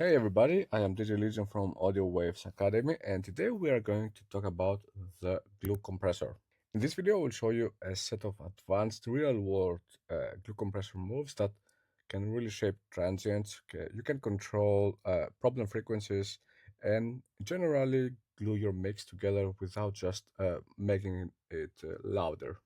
Hey everybody, I am DJ Legion from Audio Waves Academy, and today we are going to talk about the glue compressor. In this video, I will show you a set of advanced real-world glue compressor moves that can really shape transients. You can control problem frequencies and generally glue your mix together without just making it louder.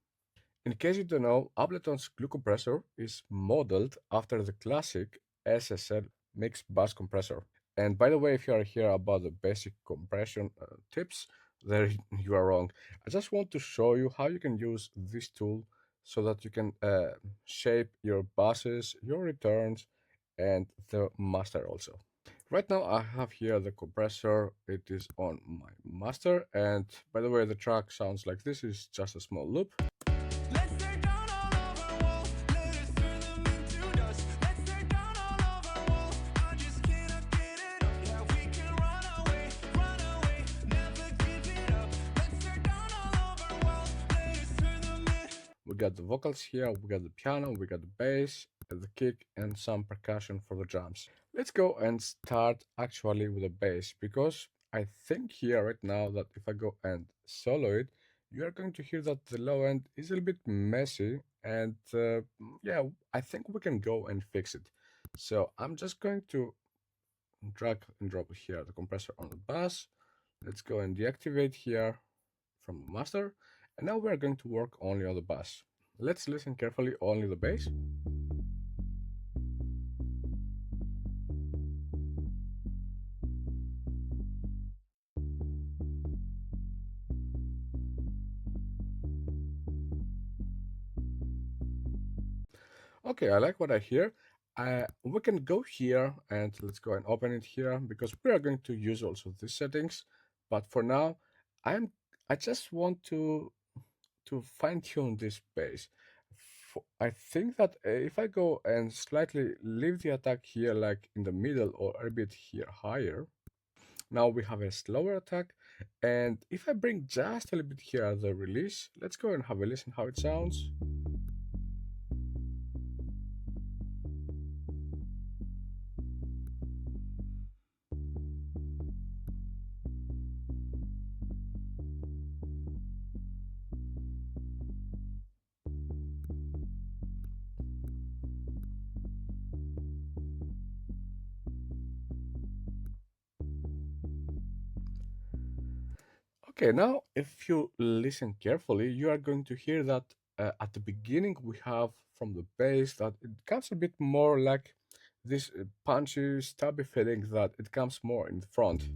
In case you don't know, Ableton's glue compressor is modeled after the classic SSL mix bus compressor. And by the way, if you are here about the basic compression tips, there you are wrong. I just want to show you how you can use this tool so that you can shape your buses, your returns, and the master also. Right now I have here the compressor. It is on my master, and by the way, the track sounds like this. Is just a small loop. We got the vocals here, we got the piano, we got the bass, the kick, and some percussion for the drums. Let's go and start actually with the bass, because I think here right now that if I go and solo it, you are going to hear that the low end is a little bit messy, and yeah, I think we can go and fix it. So I'm just going to drag and drop here the compressor on the bass. Let's go and deactivate here from the master, and now we are going to work only on the bass. Let's listen carefully only the bass. Okay, I like what I hear. We can go here and let's go and open it here, because we are going to use also these settings. But for now, I just want to fine tune this bass. I think that if I go and slightly leave the attack here, like in the middle or a bit here higher, now we have a slower attack. And if I bring just a little bit here the release, let's go and have a listen how it sounds. Okay, now if you listen carefully, you are going to hear that at the beginning we have from the bass that it comes a bit more like this punchy, stabby feeling, that it comes more in the front.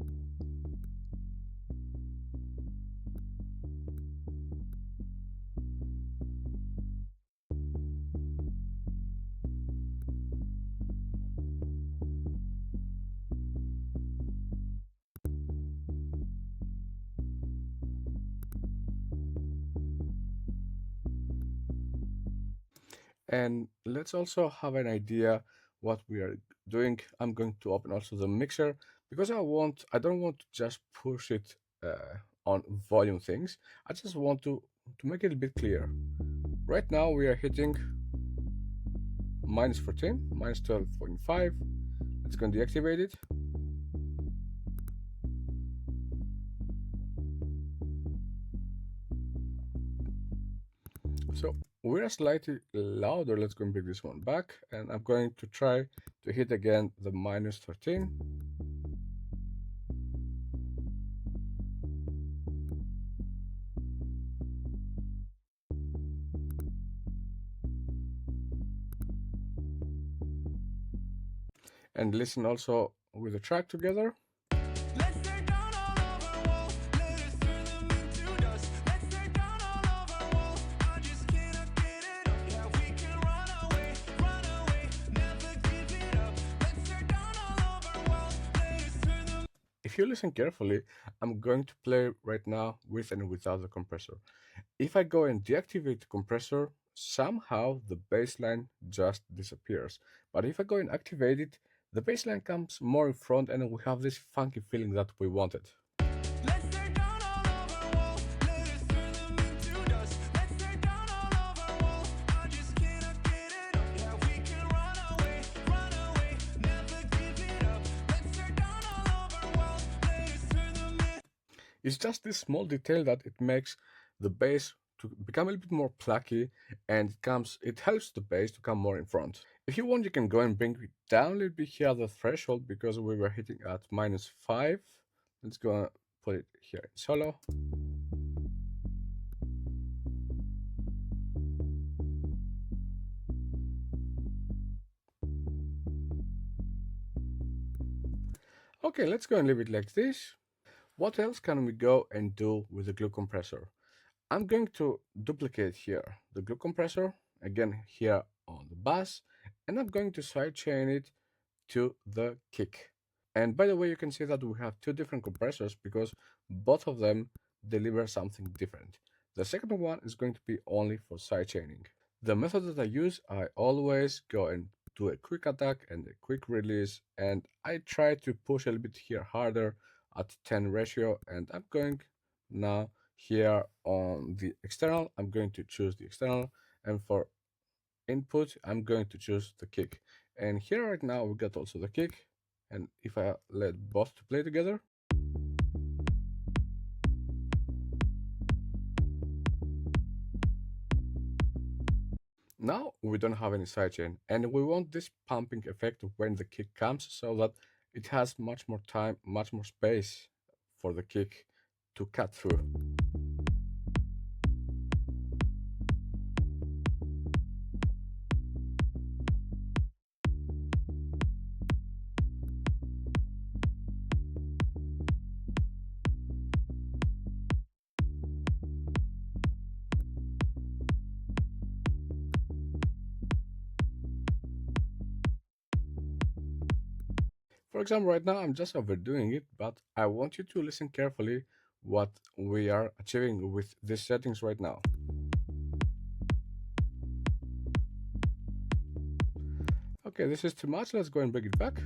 And let's also have an idea what we are doing. I'm going to open also the mixer, because I don't want to just push it on volume things. I just want to make it a bit clear. Right now we are hitting -14, -12.5. Let's go and deactivate it. So we're slightly louder. Let's go and bring this one back, and I'm going to try to hit again the -13. And listen also with the track together. If you listen carefully, I'm going to play right now with and without the compressor. If I go and deactivate the compressor, somehow the bassline just disappears. But if I go and activate it, the bassline comes more in front, and we have this funky feeling that we wanted. It's just this small detail that it makes the bass to become a little bit more plucky, and it helps the bass to come more in front. If you want, you can go and bring it down a little bit here the threshold, because we were hitting at -5. Let's go and put it here in solo. Okay, let's go and leave it like this. What else can we go and do with the glue compressor? I'm going to duplicate here the glue compressor, again here on the bass, and I'm going to sidechain it to the kick. And by the way, you can see that we have two different compressors because both of them deliver something different. The second one is going to be only for sidechaining. The method that I use, I always go and do a quick attack and a quick release, and I try to push a little bit here harder at 10 ratio, and I'm going now here on the external, I'm going to choose the external, and for input, I'm going to choose the kick. And here right now we got also the kick, and if I let both to play together, now we don't have any sidechain, and we want this pumping effect when the kick comes so that it has much more time, much more space for the kick to cut through. For example, right now I'm just overdoing it, but I want you to listen carefully what we are achieving with these settings right now. Okay, this is too much. Let's go and bring it back.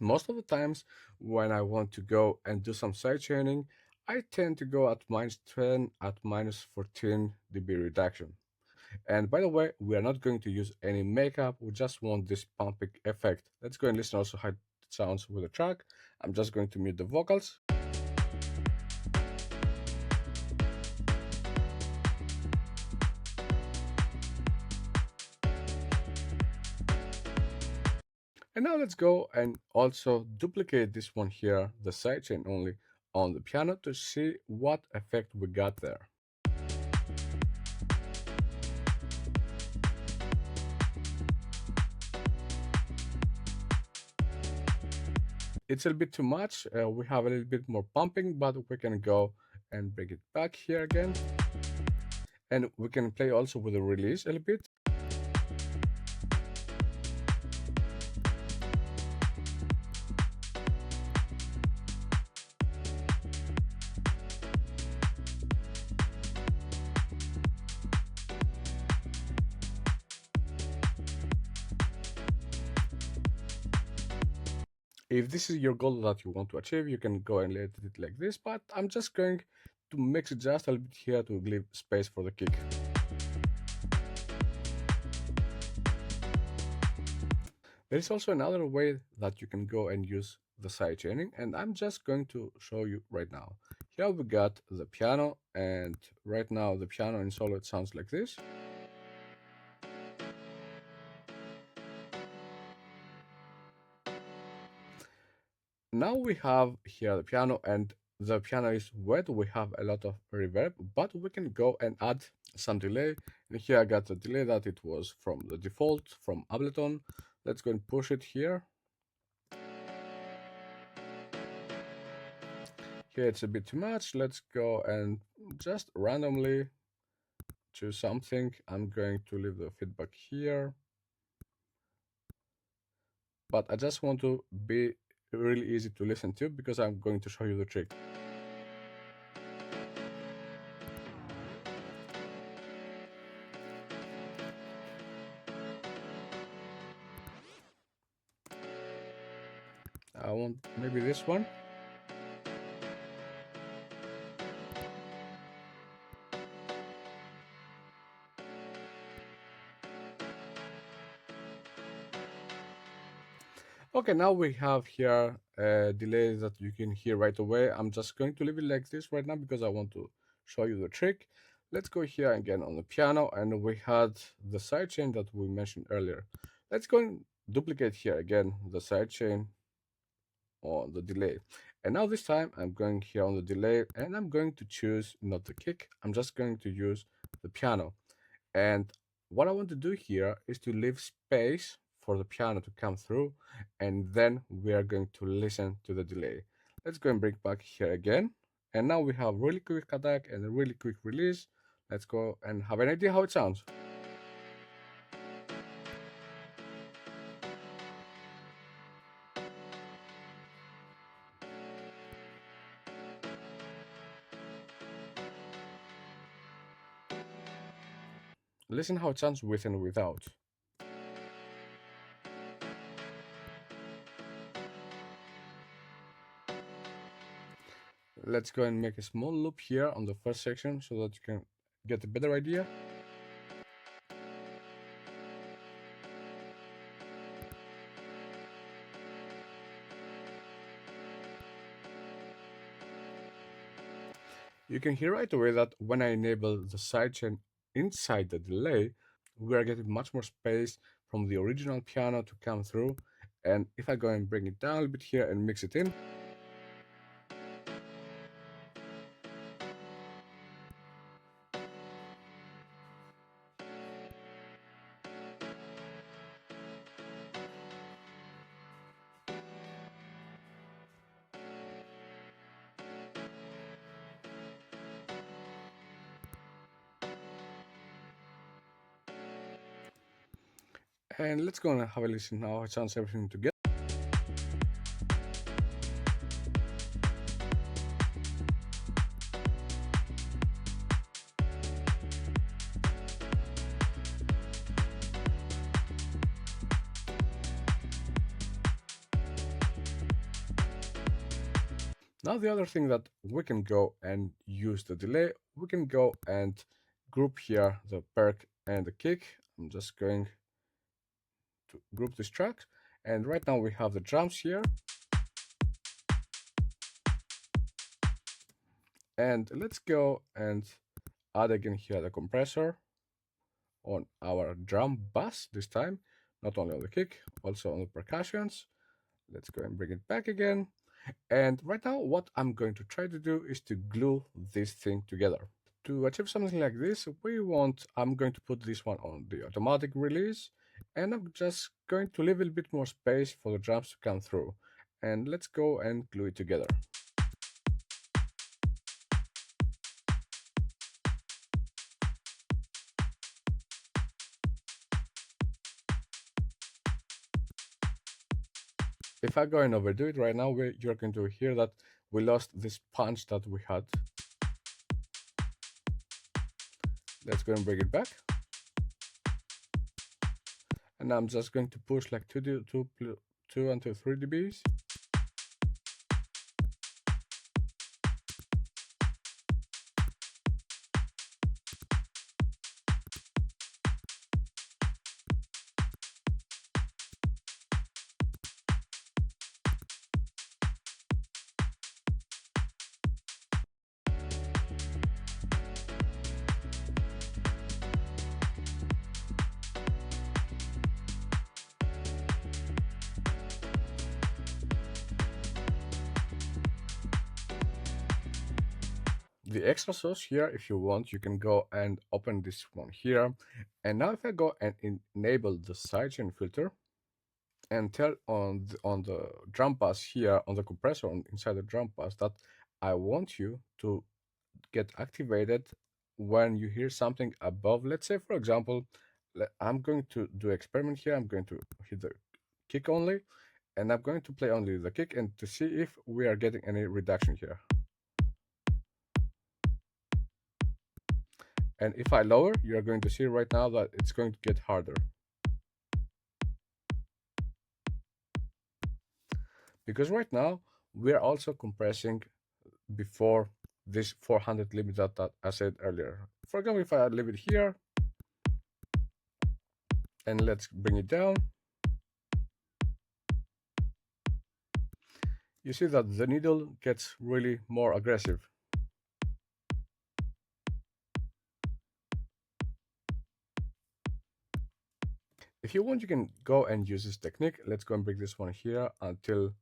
Most of the times when I want to go and do some sidechaining, I tend to go at -10 at -14 dB reduction. And by the way, we are not going to use any makeup, we just want this pumping effect. Let's go and listen also how it sounds with the track. I'm just going to mute the vocals. And now let's go and also duplicate this one here, the sidechain only, on the piano to see what effect we got there. It's a little bit too much. We have a little bit more pumping, but we can go and bring it back here again. And we can play also with the release a little bit. If this is your goal that you want to achieve, you can go and let it like this, but I'm just going to mix it just a little bit here to leave space for the kick. There is also another way that you can go and use the sidechaining, and I'm just going to show you right now. Here we got the piano, and right now the piano in solo, it sounds like this. Now we have here the piano, and the piano is wet, we have a lot of reverb, but we can go and add some delay. And here I got the delay that it was from the default from Ableton. Let's go and push it here. Here it's a bit too much. Let's go and just randomly choose something. I'm going to leave the feedback here, but I just want to be really easy to listen to because I'm going to show you the trick. I want maybe this one. Okay, now we have here a delay that you can hear right away. I'm just going to leave it like this right now because I want to show you the trick. Let's go here again on the piano, and we had the sidechain that we mentioned earlier. Let's go and duplicate here again the sidechain on the delay. And now this time I'm going here on the delay, and I'm going to choose not the kick. I'm just going to use the piano. And what I want to do here is to leave space for the piano to come through, and then we are going to listen to the delay. Let's go and bring back here again. And now we have really quick attack and a really quick release. Let's go and have an idea how it sounds. Listen how it sounds with and without. Let's go and make a small loop here on the first section so that you can get a better idea. You can hear right away that when I enable the sidechain inside the delay, we are getting much more space from the original piano to come through. And if I go and bring it down a little bit here and mix it in, and let's go and have a listen now how it sounds everything together. Now the other thing that we can go and use the delay, we can go and group here the perk and the kick. I'm just going to group this track, and right now we have the drums here. And let's go and add again here the compressor on our drum bass this time, not only on the kick, also on the percussions. Let's go and bring it back again. And right now, what I'm going to try to do is to glue this thing together. To achieve something like this, I'm going to put this one on the automatic release, and I'm just going to leave a little bit more space for the drums to come through. And let's go and glue it together. If I go and overdo it right now, you're going to hear that we lost this punch that we had. Let's go and bring it back. And I'm just going to push like 2 until 3 dBs. The extra sauce here, if you want, you can go and open this one here. And now if I go and enable the sidechain filter and tell on the drum pass here, on the compressor inside the drum pass, that I want you to get activated when you hear something above. Let's say, for example, I'm going to do experiment here. I'm going to hit the kick only, and I'm going to play only the kick and to see if we are getting any reduction here. And if I lower, you're going to see right now that it's going to get harder. Because right now, we're also compressing before this 400 limit that I said earlier. For example, if I leave it here, and let's bring it down. you see that the needle gets really more aggressive. If you want, you can go and use this technique. Let's go and bring this one here until,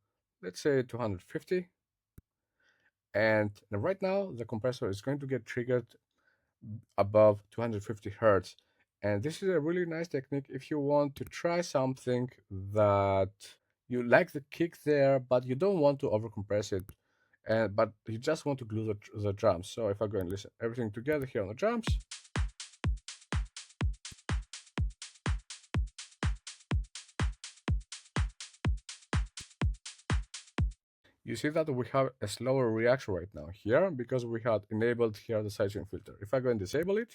let's say, 250. And right now, the compressor is going to get triggered above 250 hertz. And this is a really nice technique if you want to try something that you like the kick there, but you don't want to overcompress it. But you just want to glue the drums. So if I go and listen everything together here on the drums, you see that we have a slower reaction right now here because we had enabled here the sidechain filter. If I go and disable it,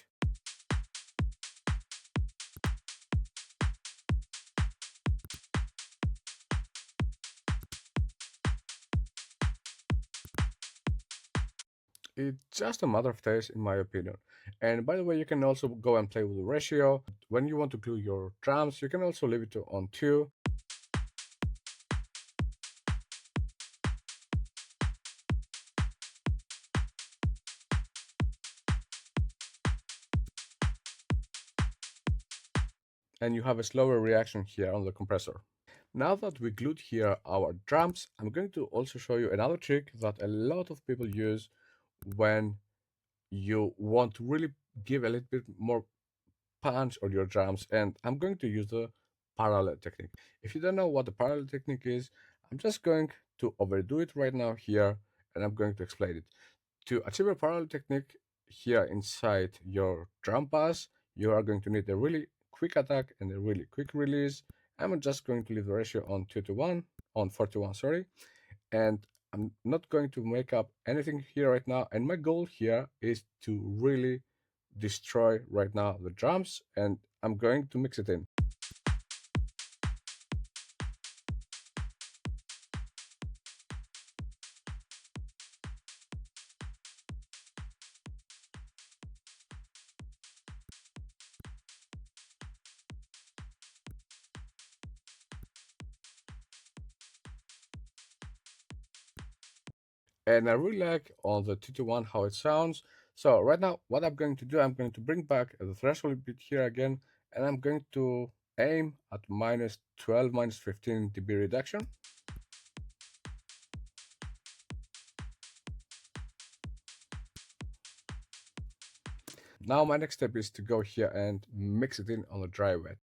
it's just a matter of taste, in my opinion. And by the way, you can also go and play with the ratio. When you want to glue your drums, you can also leave it on 2. And you have a slower reaction here on the compressor. Now that we glued here our drums, I'm going to also show you another trick that a lot of people use when you want to really give a little bit more punch on your drums, and I'm going to use the parallel technique. If you don't know what the parallel technique is, I'm just going to overdo it right now here, and I'm going to explain it. To achieve a parallel technique here inside your drum pass, you are going to need a really quick attack and a really quick release. I'm just going to leave the ratio on 2 to 1, on 4 to 1, sorry. And I'm not going to make up anything here right now. And my goal here is to really destroy right now the drums, and I'm going to mix it in. And I really like on the 2 to 1 how it sounds. So right now, what I'm going to do, I'm going to bring back the threshold bit here again, and I'm going to aim at minus 12, minus 15 dB reduction. Now my next step is to go here and mix it in on the dry wet.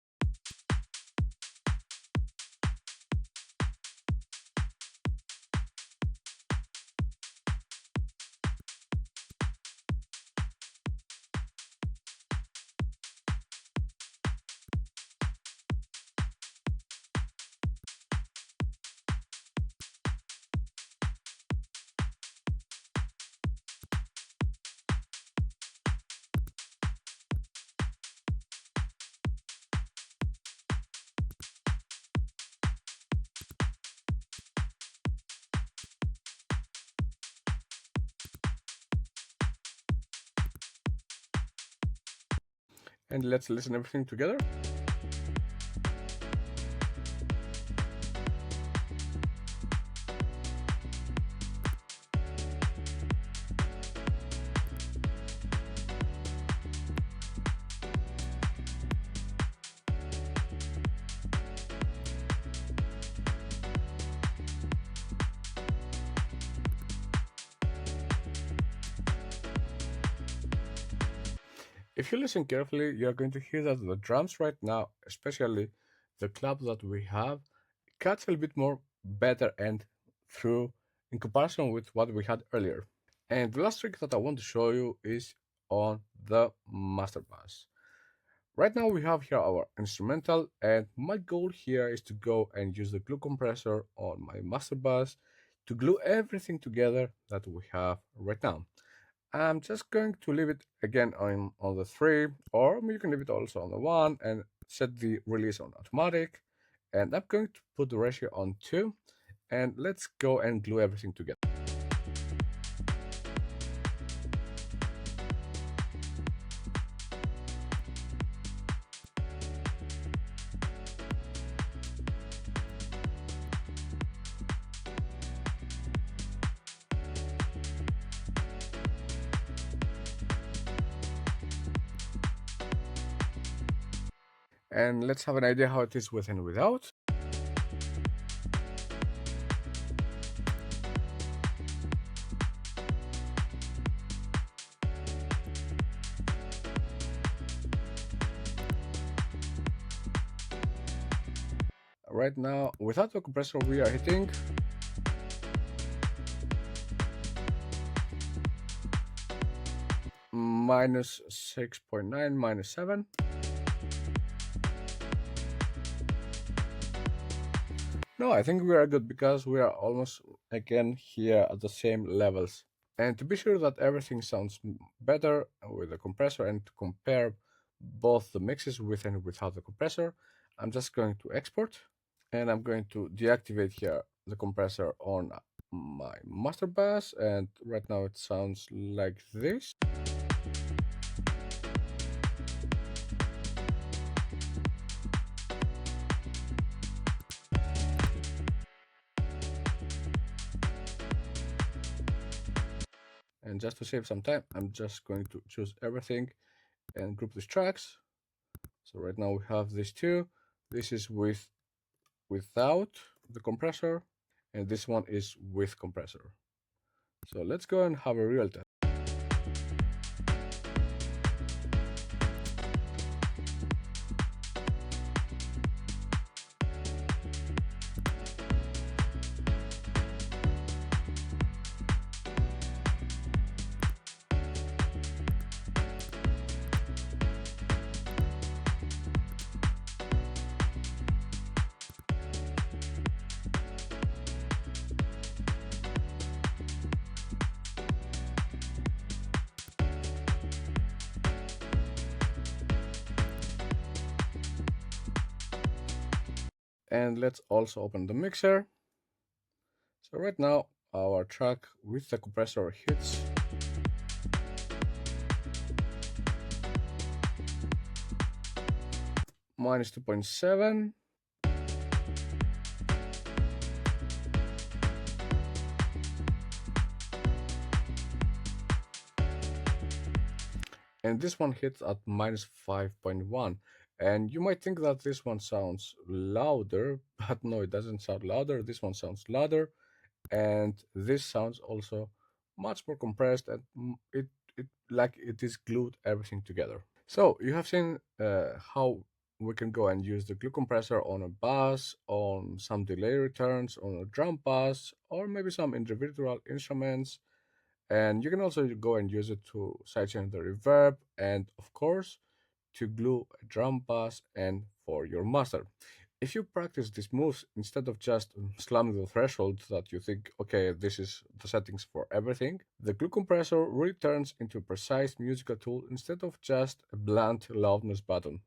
And let's listen everything together. If you listen carefully, you're going to hear that the drums right now, especially the clap that we have, cuts a little bit more better and through in comparison with what we had earlier. And the last trick that I want to show you is on the master bass. Right now we have here our instrumental, and my goal here is to go and use the glue compressor on my master bass to glue everything together that we have right now. I'm just going to leave it again on the 3, or you can leave it also on the 1 and set the release on automatic. And I'm going to put the ratio on 2, and let's go and glue everything together. And let's have an idea how it is with and without. Right now, without the compressor, we are hitting minus 6.9, minus 7. No, I think we are good because we are almost again here at the same levels. And to be sure that everything sounds better with the compressor and to compare both the mixes with and without the compressor, I'm just going to export and I'm going to deactivate here the compressor on my master bass, and right now it sounds like this. And just to save some time, I'm just going to choose everything and group these tracks. So right now we have these two. This is without the compressor, and this one is with compressor. So let's go and have a real test. And let's also open the mixer. So right now our track with the compressor hits minus 2.7. And this one hits at minus 5.1. And you might think that this one sounds louder, but no, it doesn't sound louder. This one sounds louder, and this sounds also much more compressed, and it like it is glued everything together. So you have seen how we can go and use the glue compressor on a bass, on some delay returns, on a drum bass, or maybe some individual instruments. And you can also go and use it to sidechain the reverb, and of course to glue a drum bass and for your master. If you practice these moves instead of just slamming the threshold that you think, okay, this is the settings for everything, the glue compressor really turns into a precise musical tool instead of just a blunt loudness button.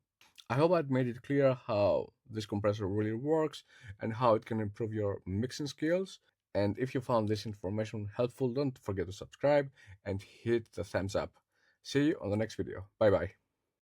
I hope I've made it clear how this compressor really works and how it can improve your mixing skills. And if you found this information helpful, don't forget to subscribe and hit the thumbs up. See you on the next video. Bye bye.